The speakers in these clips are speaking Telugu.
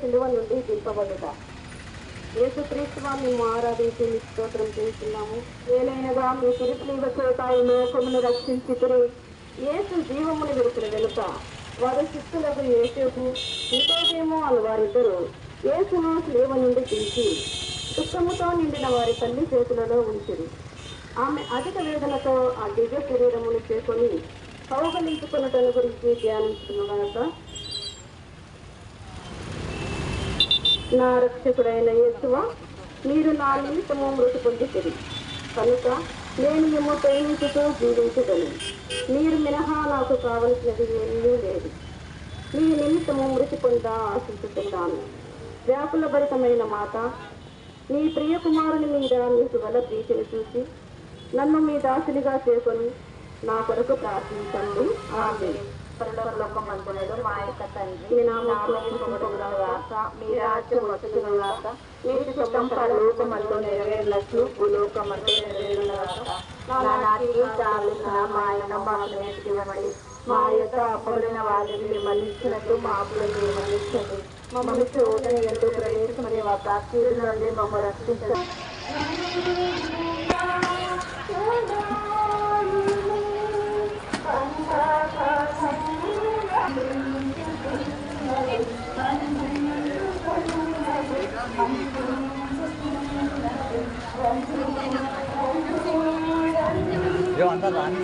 సిలువ నుండి దింపబడుట. యేసుక్రీస్తు మేము ఆరాధించి స్తోత్రం చేస్తున్నాము. ఏలైనగా మీ తిరుపులీవ చేత ఈ లోకమును రక్షించుకుని యేసు జీవమును విడిచిన వెనుక వారి శిష్యులకు యేసేపు ఇంకోటేమో అని వారిద్దరూ యేసును సిలువ నుండి తీసి దుఃఖముతో నిండిన వారి తల్లి చేతులలో ఉంచిరి. ఆమె అధిక వేదనతో ఆ దివ్య శరీరమును చేసుకొని కౌగలించుకున్నటను గురించి ధ్యానించుకున్నాక, నా రక్షకుడైన యేసువా, మీరు నా నిమిత్తము మృతి పొందితిరి కనుక నేను మిమ్ము ప్రేమించుతూ జీవించగలను. మీరు మినహా నాకు కావలసినది ఏమీ లేదు. మీ నిమిత్తము మృతి పొంద ఆశించుతున్నాను. వ్యాకుల భరితమైన మాట, నీ ప్రియ కుమారుని మీద మీకు గల ప్రీతిని చూసి నన్ను మీ దాసునిగా చేసుకొని నా కొరకు ప్రార్థించండి. ఆమేన్. పరలోకమందున మా యొక్క తండ్రి, మీ నామము పొందుగాక, మీ రాజ్యం వచ్చుగాక, మీ చిత్తం పరలోకమందు నెరవేరినట్లు భూలోకమందు నెరవేరుగాక. నానాటికి కావలసిన మా యొక్క మాకు నేర్చుకోమని, మా యొక్క అప్పులైన వారిని మన్నించినట్టు మా అప్పులను మన్నించండి. మమ్మల్ని శోధన ఎందు ప్రవేశమని వాక్యుల నుండి మమ్మల్ని రక్షించండి. అంతా రాని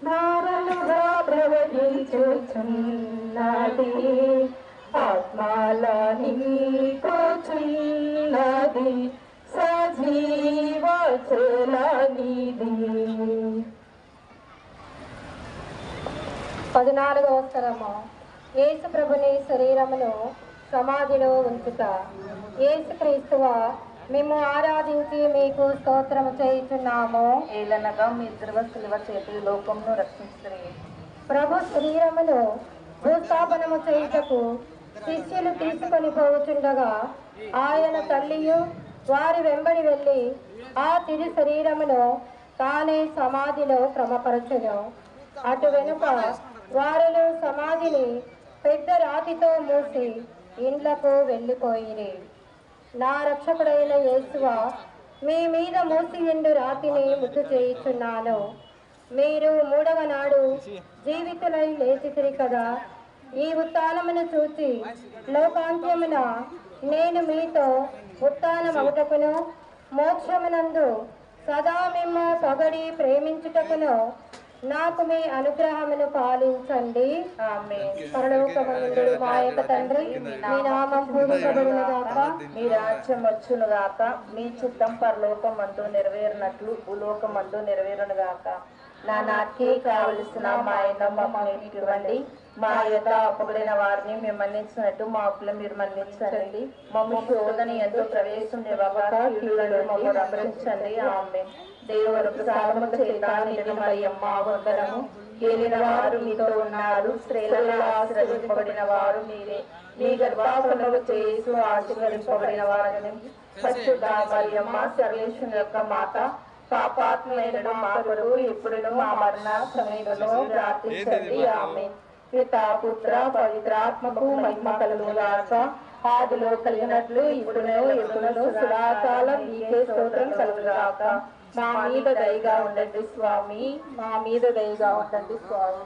ధారలుగా ప్రవహించుచున్నది ఆత్మలా నింపుచున్నది సజీవ జలనిధి. 14వ స్తరము. యేసు ప్రభుని శరీరమును సమాధిలో ఉంచుట. యేసుక్రీస్తువా, మేము ఆరాధించి మీకు స్తోత్రము చేయుచున్నాము. ఏలనగా మీ శిలువ చేతి లోకమును రక్షించుని. ప్రభు శరీరమును భూస్థాపనము చేయుటకు శిష్యులు తీసుకొని పోవుచుండగా ఆయన తల్లియు వారి వెంబడి వెళ్ళి ఆ తిరు శరీరమును తానే సమాధిలో క్రమపరచును. అటు వెనుక వారిలో సమాధిని పెద్ద రాతితో మూసి ఇండ్లకు వెళ్ళిపోయిరి. నా రక్షకుడైన యేసువా, మీ మీద మూసి ఎండు రాతిని ముద్దు చేయుచున్నాను. మీరు 3వ నాడు జీవితులై లేచితిరి కదా. ఈ ఉత్థానమును చూచి లోకాంత్యమున నేను మీతో ఉత్థానమగుటకును మోక్షమునందు సదా మిమ్ము పొగడి ప్రేమించుటకును నాకు మీ అనుగ్రహమును పాలించండి. ఆమేన్. పరలోకమందు మా యొక్క తండ్రి, మీ నామం పూజించబడునుగాక, మీ రాజ్యం వచ్చునుగాక, మీ చిత్తం పరలోకమందు నెరవేరినట్లు భూలోకమందు నెరవేరునుగాక. నా నాటికి కావలసిన మా మాకు ఇవ్వండి. మా యొక్క అప్పబడిన వారిని మేము మన్నించినట్టు మా అప్పులు మీరు మన్నించండి. మమ్మ శోధన ఎంతో ప్రవేశం మమ్మల్ని రక్షించండి. ఆమేన్. దేవుడు ప్రసాదము చేత నిండిన మరియమ్మ వందనము. ఏలిన వారు మీతో ఉన్నారు, స్త్రీలలో ఆశీర్వదింపబడిన వారు మీరే. మీ గర్భఫలములు చేసి ఆశీర్వదింపబడిన వారిని. పరిశుద్ధ మరియమ్మ సర్వేశ్వరుని యొక్క మాత, పాపాత్మైన మా కొరకు ఇప్పుడును మా మరణ సమయంలో ప్రార్థించండి. ఆమేన్. పితా పుత్ర పవిత్రాత్మకు మహిమ కలుగుగాక. ఆదిలో కలిగినట్లు ఇప్పుడును ఎప్పుడును సదాకాలం మీకే స్తోత్రం కలుగుగాక. మా మీద దయగా ఉండండి స్వామి, మా మీద దయగా ఉండండి స్వామి.